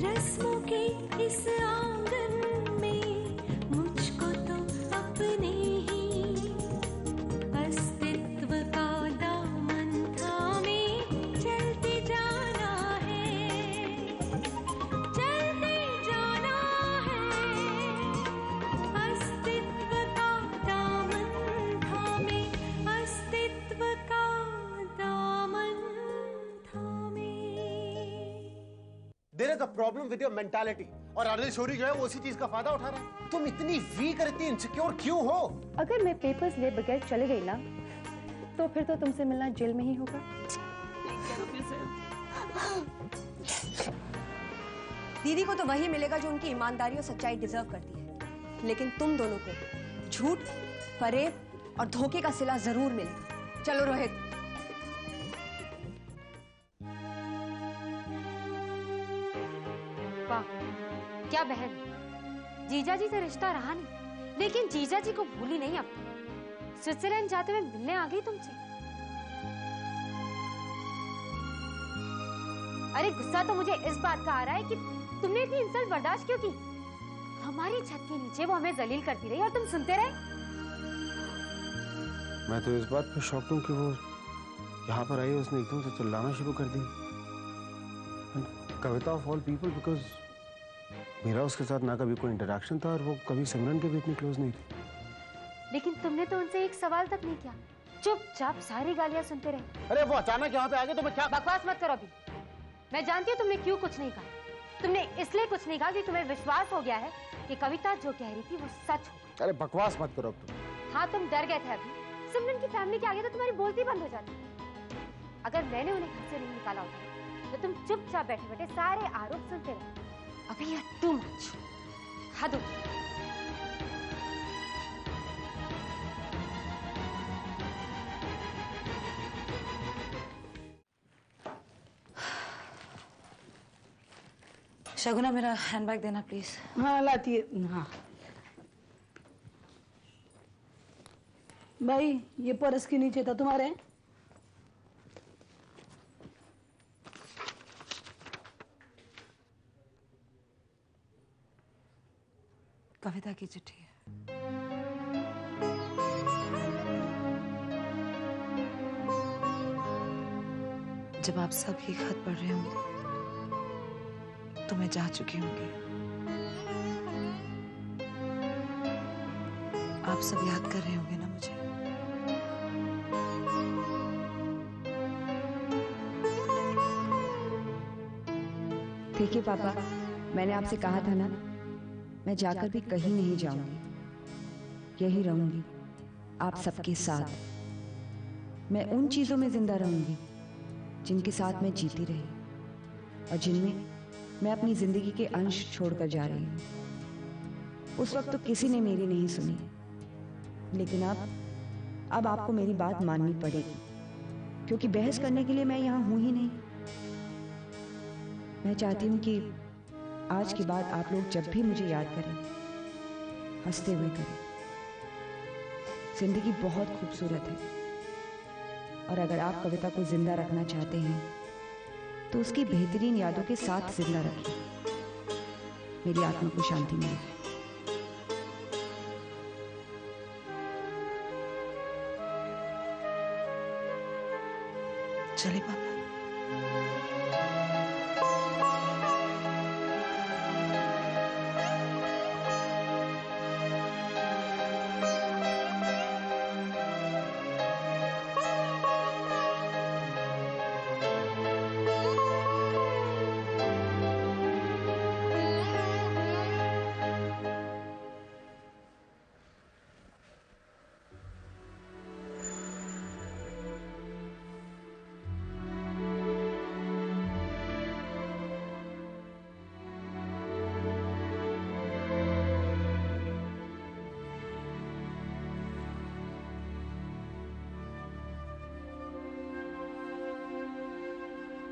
रस्मों के इस आंगन में मुझको तो अपने ही अस्तित्व का दामन थामे चलते जाना है, चलते जाना है। अस्तित्व का दामन थामे, अस्तित्व का दामन थामे। There is a problem with your mentality और अनिल शौरी जो है वो उसी चीज का फायदा उठा रहा है। तुम इतनी वीक और इतनी इनसिक्योर क्यों हो? अगर मैं पेपर्स ले बगैर चले गई ना तो फिर तो तुमसे मिलना जेल में ही होगा। दीदी को तो वही मिलेगा जो उनकी ईमानदारी और सच्चाई डिजर्व करती है, लेकिन तुम दोनों को झूठ, फरेब और धोखे का सिला जरूर मिलेगा। चलो रोहित। वाह क्या बहन, जीजा जी से रिश्ता रहा नहीं, लेकिन जीजा जी को भूली नहीं। अब स्विट्जरलैंड जाते हुए मिलने आ गई तुमसे। अरे गुस्सा तो मुझे इस बात का आ रहा है कि तुमने इतनी इंसल्ट बर्दाश्त क्यों की? हमारी छत के नीचे वो हमें जलील करती रही और तुम सुनते रहे। मैं तो इस बात पे शॉक्ड हूँ कि वो यहाँ पर आई, उसने एकदम से चिल्लाना शुरू कर दी। कविता ऑफ ऑल पीपल, बिकॉज मेरा उसके साथ ना कभी कोई इंटरेक्शन था और वो कभी सिमरन के भी इतनी क्लोज नहीं थी। लेकिन तुमने तो उनसे एक सवाल तक नहीं किया, चुपचाप सारी गालियां सुनते रहे। अरे वो अचानक यहाँ पे आ गए तो मैं क्या? बकवास मत करो अभी। मैं जानती हूँ तुमने क्यों कुछ नहीं कहा। तुमने इसलिए कुछ नहीं कहा कि तुम्हें विश्वास हो गया है कि कविता जो कह रही थी वो सच हो। अरे बकवास मत करो अब तुम। हाँ तुम डर गए थे अभी। सिमरन की फैमिली के आगे तो तुम्हारी बोलती बंद हो जाती। अगर मैंने उन्हें घर से नहीं निकाला होता तो तुम चुपचाप बैठे बैठे सारे आरोप सुनते रहे। अभी यह टू मच, हद हो गई। शगुना मेरा हैंडबैग देना प्लीज। हाँ लाती है। हाँ भाई ये पर्स के नीचे था तुम्हारे। कविता की चिट्ठी है। जब आप सब ये खत पढ़ रहे होंगे तो मैं जा चुकी होंगी। आप सब याद कर रहे होंगे ना मुझे। देखिए पापा, मैंने आपसे कहा था ना, मैं जाकर भी कहीं नहीं जाऊंगी, यही रहूंगी आप सबके साथ। मैं उन चीजों में जिंदा रहूंगी जिनके साथ मैं जीती रही और जिनमें मैं अपनी जिंदगी के अंश छोड़कर जा रही हूं। उस वक्त तो किसी ने मेरी नहीं सुनी, लेकिन अब आपको मेरी बात माननी पड़ेगी, क्योंकि बहस करने के लिए मैं यहां हूं ही नहीं। मैं चाहती हूं कि आज के बाद आप लोग जब भी मुझे याद करें, हंसते हुए करें। जिंदगी बहुत खूबसूरत है और अगर आप कविता को जिंदा रखना चाहते हैं तो उसकी बेहतरीन यादों के साथ जिंदा रखिए। मेरी आत्मा को शांति मिलेगी। चले पापा।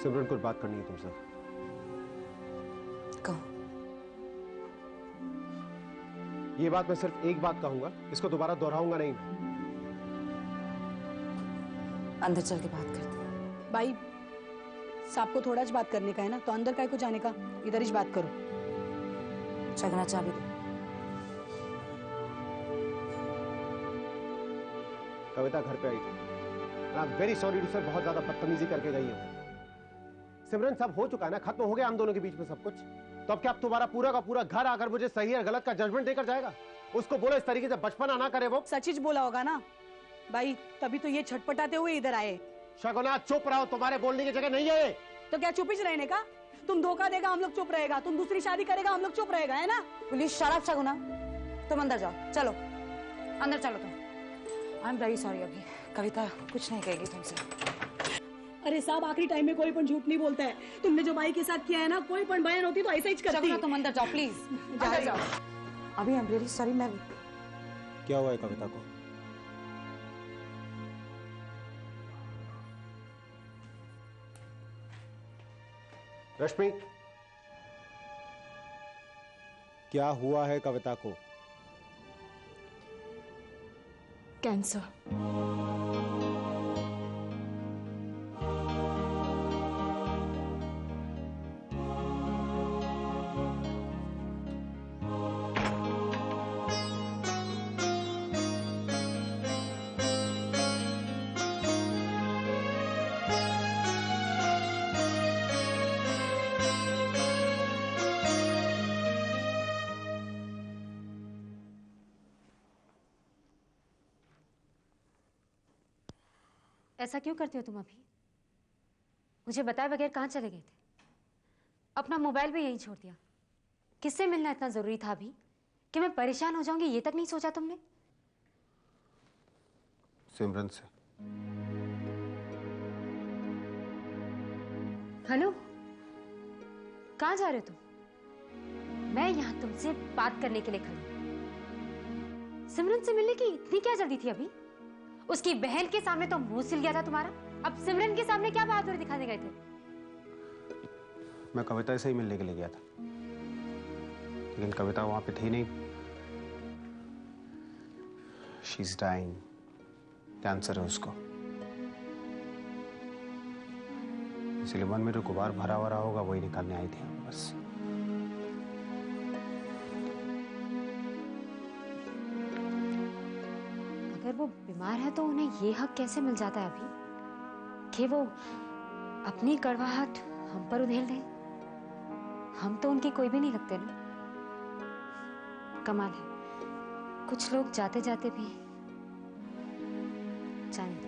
सिमरन कुछ बात करनी है तुमसे। कहो। ये बात मैं सिर्फ एक बात कहूंगा, इसको दोबारा दोहराऊंगा नहीं। अंदर चल के बात करते हैं। भाई बस आपको थोड़ा ज बात करने का है ना, तो अंदर काय को जाने का, इधर ही बात करो। सगना चाबी दो। कविता घर पे आई थी। I am very sorry to sir, बहुत ज्यादा बदतमीजी करके गई है। सिमरन, सब हो चुका है ना, खत्म हो गया हम दोनों के बीच में सब कुछ। तो अब क्या अब तुम्हारा पूरा का पूरा घर आकर मुझे सही और गलत का जजमेंट देकर जाएगा? उसको बोलो इस तरीके से बचपना ना करे वो। सचिच बोला होगा ना भाई, तभी तो ये छटपटाते हुए इधर आए। शगुना चुप रहो, तुम्हारे बोलने की जगह नहीं है। तो क्या चुप ही रहने का? तुम धोखा देगा हम लोग चुप रहेगा, तुम दूसरी शादी करेगा हम लोग चुप रहेगा, है ना? पुलिस शराब शगुना, तुम अंदर जाओ, चलो अंदर चलो तुम। आई एम वेरी सॉरी अभी, कविता कुछ नहीं कहेगी तुमसे। अरे साहब, आखिरी टाइम में कोई पण झूठ नहीं बोलता है। तुमने जो भाई के साथ किया है ना, कोई पण बहन होती तो ऐसा ही करती। शगुना तुम अंदर जाओ प्लीज, अंदर जाओ। अभी आई एम रियली सॉरी। मैं क्या हुआ है कविता को? रश्मि, क्या हुआ है कविता को? कैंसर। ऐसा क्यों करते हो तुम अभी? मुझे बताए बगैर कहाँ चले गए थे? अपना मोबाइल भी यहीं छोड़ दिया। किससे मिलना इतना जरूरी था अभी कि मैं परेशान हो जाऊंगी, ये तक नहीं सोचा तुमने? सिमरन से। हेलो, कहाँ जा रहे हो तुम? मैं यहाँ तुमसे बात करने के लिए खड़ी हूँ। सिमरन से मिलने की इतनी क्या जल्दी थी अभी? उसकी बहन के सामने तो मुंह सिल गया था तुम्हारा, अब सिमरन के सामने क्या बहादुरी दिखाने गए थे? मैं कविता से ही मिलने के लिए गया था, लेकिन कविता वहां पे थी नहीं। शी इज डाइंग, कैंसर है उसको। इसलिए मन में जो गुबार भरा भरा होगा वही निकालने आई थी बस। अगर वो बीमार है तो उन्हें ये हक कैसे मिल जाता है अभी कि वो अपनी कड़वाहट हम पर उधेल दें? हम तो उनकी कोई भी नहीं लगते ना। कमाल है, कुछ लोग जाते जाते भी जाने दो।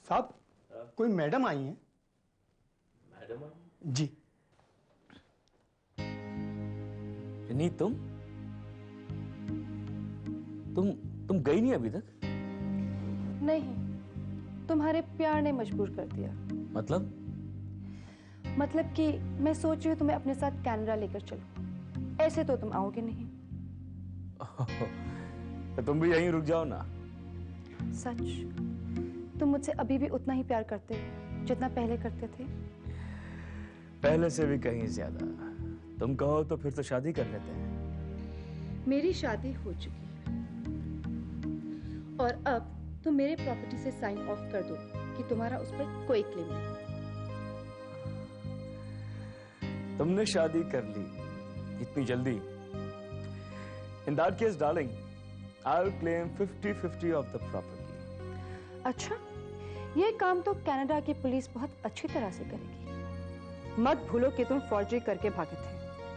साहब, कोई मैडम आई हैं? मैडम जी। नहीं, तुम गई नहीं अभी तक? नहीं, तुम्हारे प्यार ने मजबूर कर दिया। मतलब कि मैं सोच रही हूँ तुम्हें अपने साथ कनाडा लेकर चलूं। ऐसे तो तुम आओगे नहीं। तो तुम भी यहीं रुक जाओ ना। सच, तुम मुझसे अभी भी उतना ही प्यार करते हो जितना पहले करते थे? पहले से भी कहीं ज्यादा। तुम कहो तो फिर तो शादी कर लेते हैं। मेरी शादी हो चुकी है और अब तुम मेरे प्रॉपर्टी से साइन ऑफ कर दो कि तुम्हारा उस पर कोई क्लेम नहीं। तुमने शादी कर ली इतनी जल्दी? In that case, darling, I'll claim 50-50 of the property. अच्छा, ये काम तो कनाडा की पुलिस बहुत अच्छी तरह से करेगी। मत भूलो कि तुम फॉर्जरी करके भागे थे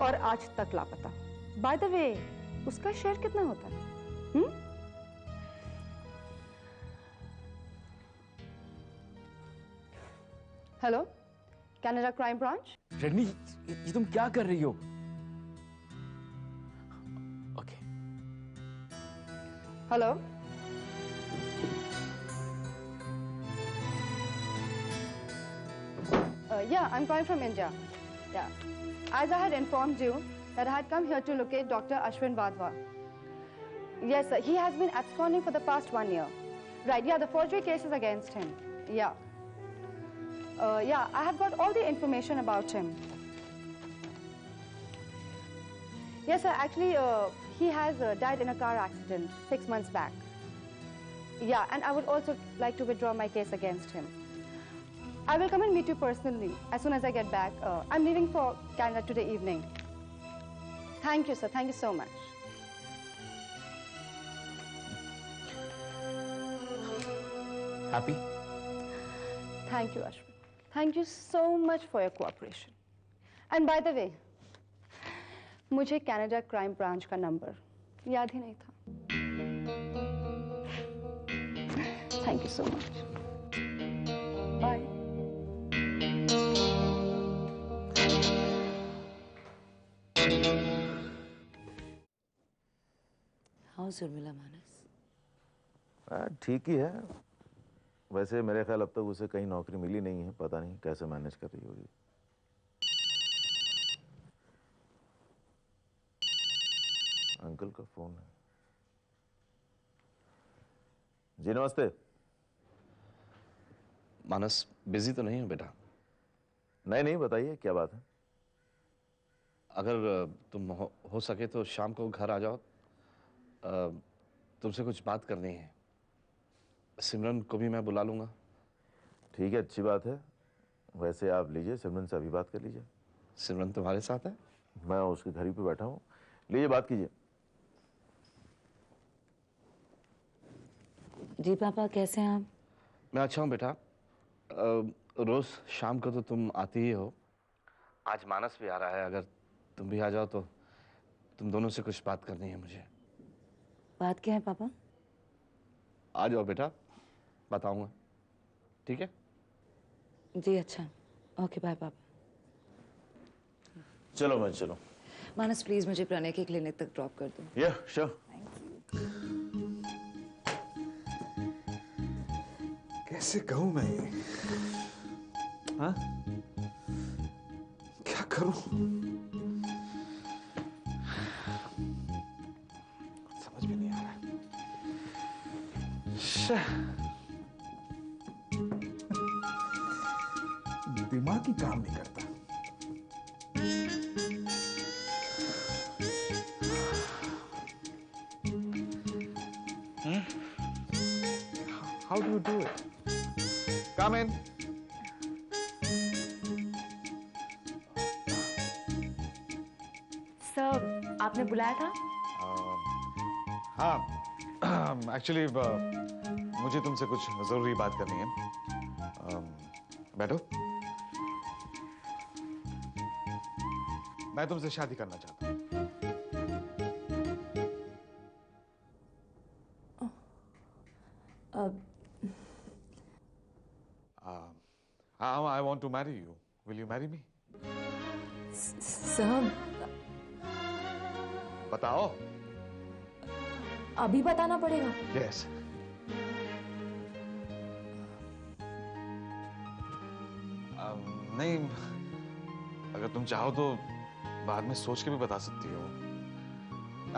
और आज तक लापता हो। बाय द वे, उसका शेयर कितना होता है? Hello, Canada crime branch. Rajni, ये तुम क्या कर रही हो? Okay. Hello, yeah, I'm calling from India. Yeah. As I had informed you that I had come here to locate Dr. Ashwin Wadhwa. Yes, sir. He has been absconding for the past 1 year. Right, yeah, the forgery case is against him. Yeah. Yeah, I have got all the information about him. Yes, sir. Actually, he has died in a car accident 6 months back. Yeah, and I would also like to withdraw my case against him. I will come and meet you personally as soon as I get back. I'm leaving for Canada today evening. Thank you, sir. Thank you so much. Happy? Thank you, Ashwin. Thank you so much for your cooperation. And by the way, मुझे Canada crime branch का number याद ही नहीं था. Thank you so much. Bye. How's Urmila, Manas? ठीक ही है. वैसे मेरे ख्याल अब तक उसे कहीं नौकरी मिली नहीं है. पता नहीं कैसे मैनेज कर रही होगी. अंकल का फोन है. जी नमस्ते. मानस बिजी तो नहीं हो बेटा? नहीं बताइए क्या बात है. अगर तुम हो सके तो शाम को घर आ जाओ. तुमसे कुछ बात करनी है. सिमरन को भी मैं बुला लूंगा. ठीक है, अच्छी बात है. वैसे आप लीजिए, सिमरन से अभी बात कर लीजिए. सिमरन तुम्हारे साथ है? मैं उसके घर ही पे बैठा हूँ. लीजिए, बात कीजिए. जी पापा, कैसे हैं आप? मैं अच्छा हूँ बेटा. रोज शाम को तो तुम आती ही हो. आज मानस भी आ रहा है. अगर तुम भी आ जाओ तो तुम दोनों से कुछ बात करनी है मुझे. बात क्या है पापा? आ जाओ बेटा, बताऊंगा. ठीक है? जी अच्छा. ओके बाय पापा. चलो मैं चलो. मानस प्लीज मुझे प्रणय के क्लिनिक तक ड्रॉप कर दो. या श्योर. कैसे कहूं मैं ये? हाँ? क्या करूं? समझ में नहीं आ रहा. दिमाग ही काम नहीं करता. How do you do it? Come in. Sir, आपने बुलाया था? हाँ, एक्चुअली मुझे तुमसे कुछ जरूरी बात करनी है. बैठो. मैं तुमसे शादी करना चाहता हूँ. I want to marry you. Will you marry me? Sir, बताओ. अभी बताना पड़ेगा. Yes. नहीं, अगर तुम चाहो तो बाद में सोच के भी बता सकती हो.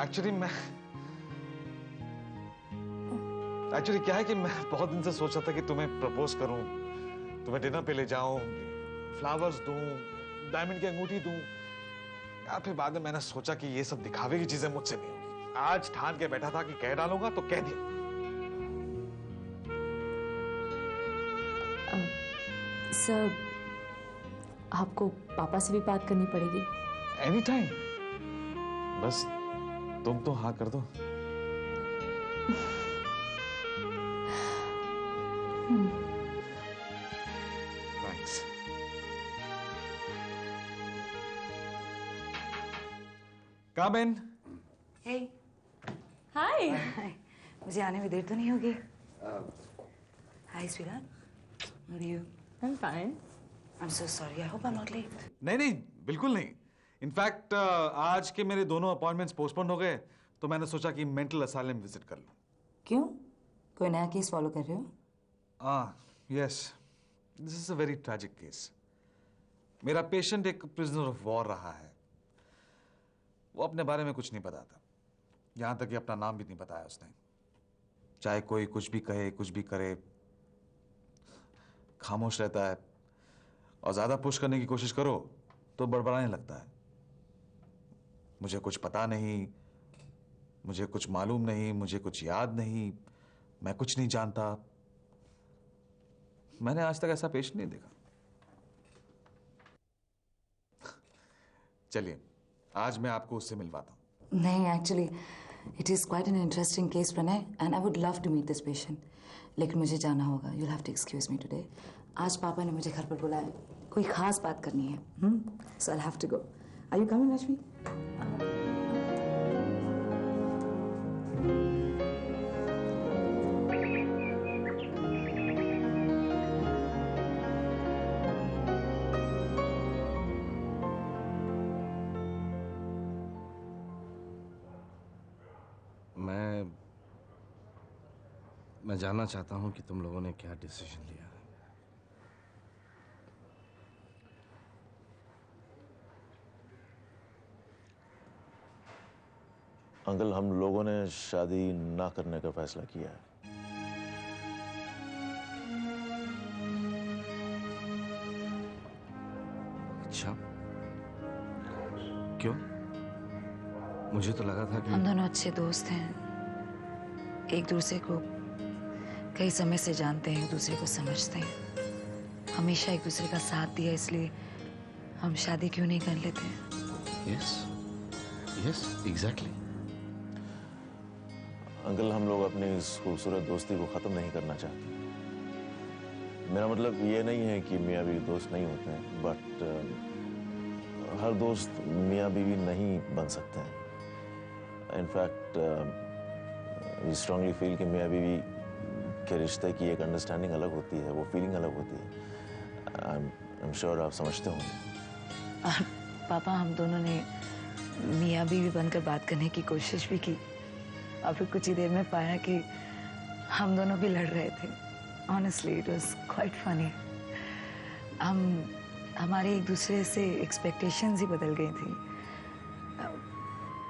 एक्चुअली क्या है कि मैं बहुत दिन से सोच रहा था कि तुम्हें प्रपोज करूं, तुम्हें डिनर पे ले जाऊं, फ्लावर्स दूं, डायमंड की अंगूठी दूं. यार फिर बाद में मैंने सोचा कि ये सब दिखावे की चीजें मुझसे नहीं होगी. आज ठान के बैठा था कि कह डालूंगा तो कह दिया. सर, आपको पापा से भी बात करनी पड़ेगी. Any time. बस तुम तो हाँ कर दो. Thanks. Come in. Hey. Hi. Hi. मुझे आने में देर तो नहीं होगी? Hi, sweetheart. How are you? I'm fine. I'm so sorry. I hope I'm not late. नहीं, बिल्कुल नहीं. इनफैक्ट आज के मेरे दोनों अपॉइंटमेंट्स पोस्टपोन हो गए, तो मैंने सोचा कि मेंटल असाइलम विजिट कर लूं. क्यों? कोई नया केस फॉलो कर रहे हो? Yes. This is a very tragic case. मेरा पेशेंट एक प्रिजनर ऑफ वॉर रहा है. वो अपने बारे में कुछ नहीं बताता. यहां तक कि अपना नाम भी नहीं बताया उसने. चाहे कोई कुछ भी कहे, कुछ भी करे, खामोश रहता है. और ज्यादा पुश करने की कोशिश करो तो बड़बड़ाने लगता है। मुझे कुछ पता नहीं, मुझे कुछ मालूम नहीं, मुझे कुछ याद नहीं, मैं कुछ नहीं जानता। मैंने आज तक ऐसा पेश नहीं देखा। चलिए आज मैं आपको उससे मिलवाता हूं। नहीं, actually it is quite an interesting case Pranay and I would love to meet this patient, लेकिन मुझे जाना होगा। You have to excuse me today. आज पापा ने मुझे घर पर बुलाया, कोई खास बात करनी है। So I have to go. Are you coming Rashmi? मैं जानना चाहता हूं कि तुम लोगों ने क्या डिसीजन लिया है। अंकल, हम लोगों ने शादी ना करने का फैसला किया है। अच्छा, क्यों? मुझे तो लगा था कि हम दोनों अच्छे दोस्त हैं, एक दूसरे को कई समय से जानते हैं, एक दूसरे को समझते हैं, हमेशा एक दूसरे का साथ दिया, इसलिए हम शादी क्यों नहीं कर लेते? Yes, yes, exactly. अंकल, हम लोग अपनी इस खूबसूरत दोस्ती को खत्म नहीं करना चाहते। मेरा मतलब ये नहीं है कि मियाँ बीवी दोस्त नहीं होते हैं, बट हर दोस्त मियाँ बीवी नहीं बन सकते हैं। इनफैक्ट वी स्ट्रांगली फील कि मियाँ बीवी के रिश्ते की एक अंडरस्टैंडिंग अलग होती है, वो फीलिंग अलग होती है। आई एम श्योर आप समझते होंगे। पापा, हम दोनों ने मियाँ बीवी बनकर बात करने की कोशिश भी की और फिर कुछ ही देर में पाया कि हम दोनों भी लड़ रहे थे। Honestly it was quite funny. हमारे एक दूसरे से एक्सपेक्टेशंस ही बदल गई थी।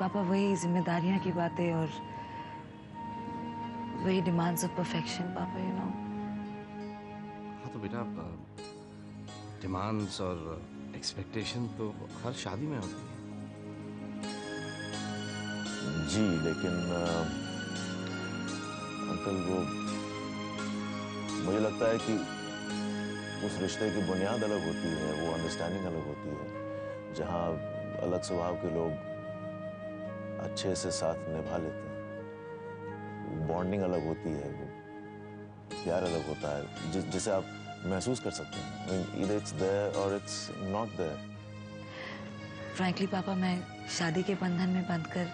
पापा, वही जिम्मेदारियां की बातें और वही डिमांड्स ऑफ परफेक्शन। पापा, यू नो। हाँ तो बेटा, डिमांड्स और एक्सपेक्टेशन तो हर शादी में होती है। जी, लेकिन अंकल, वो मुझे लगता है कि उस रिश्ते की बुनियाद अलग होती है, वो अंडरस्टैंडिंग अलग होती है, जहाँ अलग स्वभाव के लोग अच्छे से साथ निभा लेते हैं। बॉन्डिंग अलग होती है, वो प्यार अलग होता है, जिसे आप महसूस कर सकते हैं। I mean, either it's there or it's not there. Frankly पापा, मैं शादी के बंधन में बंधकर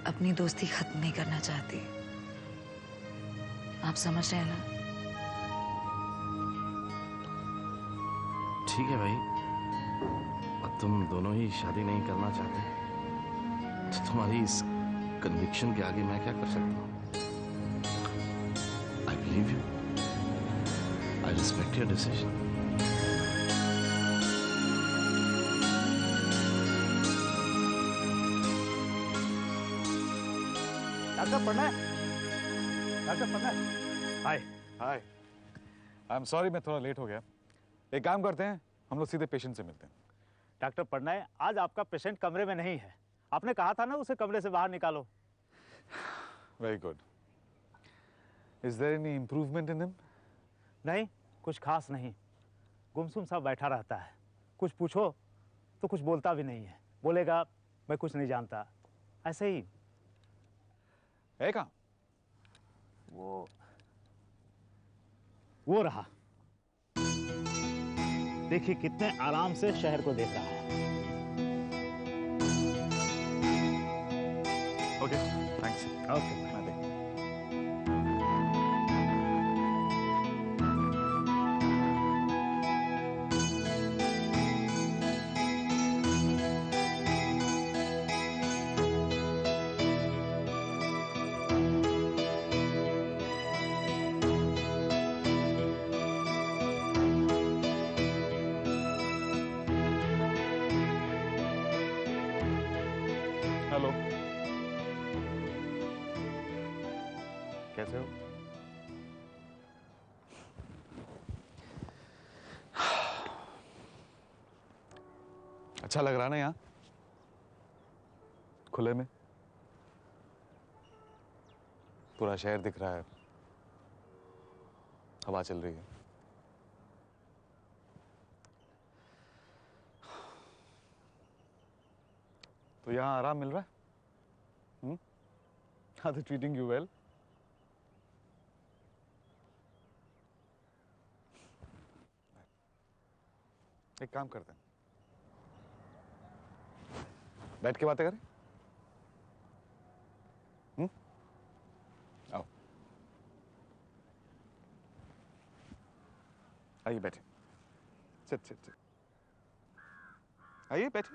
अपनी दोस्ती खत्म नहीं करना चाहती। आप समझ रहे हैं ना? ठीक है भाई, अब तुम दोनों ही शादी नहीं करना चाहते तो तुम्हारी इस कन्विक्शन के आगे मैं क्या कर सकता हूँ? I believe you. I respect your decision. Doctor Pranay, doctor Pranay, hi hi. I am sorry, मैं थोड़ा लेट हो गया। एक काम करते हैं, हम लोग सीधे पेशेंट से मिलते हैं। डॉक्टर प्रणय, आज आपका पेशेंट कमरे में नहीं है। आपने कहा था ना उसे कमरे से बाहर निकालो। Very good. Is there any improvement in him? नहीं, कुछ खास नहीं, गुमसुम सा बैठा रहता है। कुछ पूछो तो कुछ बोलता भी नहीं है, बोलेगा मैं कुछ नहीं जानता, ऐसे ही है। कहाँ? वो रहा, देखिए कितने आराम से शहर को देख रहा है। Okay, thanks. ओके, हेलो, कैसे हो? अच्छा लग रहा ना यहाँ खुले में? पूरा शहर दिख रहा है, हवा चल रही है। तो यहाँ आराम मिल रहा है? Are they treating you well? एक काम करते हैं, बैठ के बातें करें। आओ, आइए बैठे। सिट सिट सिट, आइए बैठे।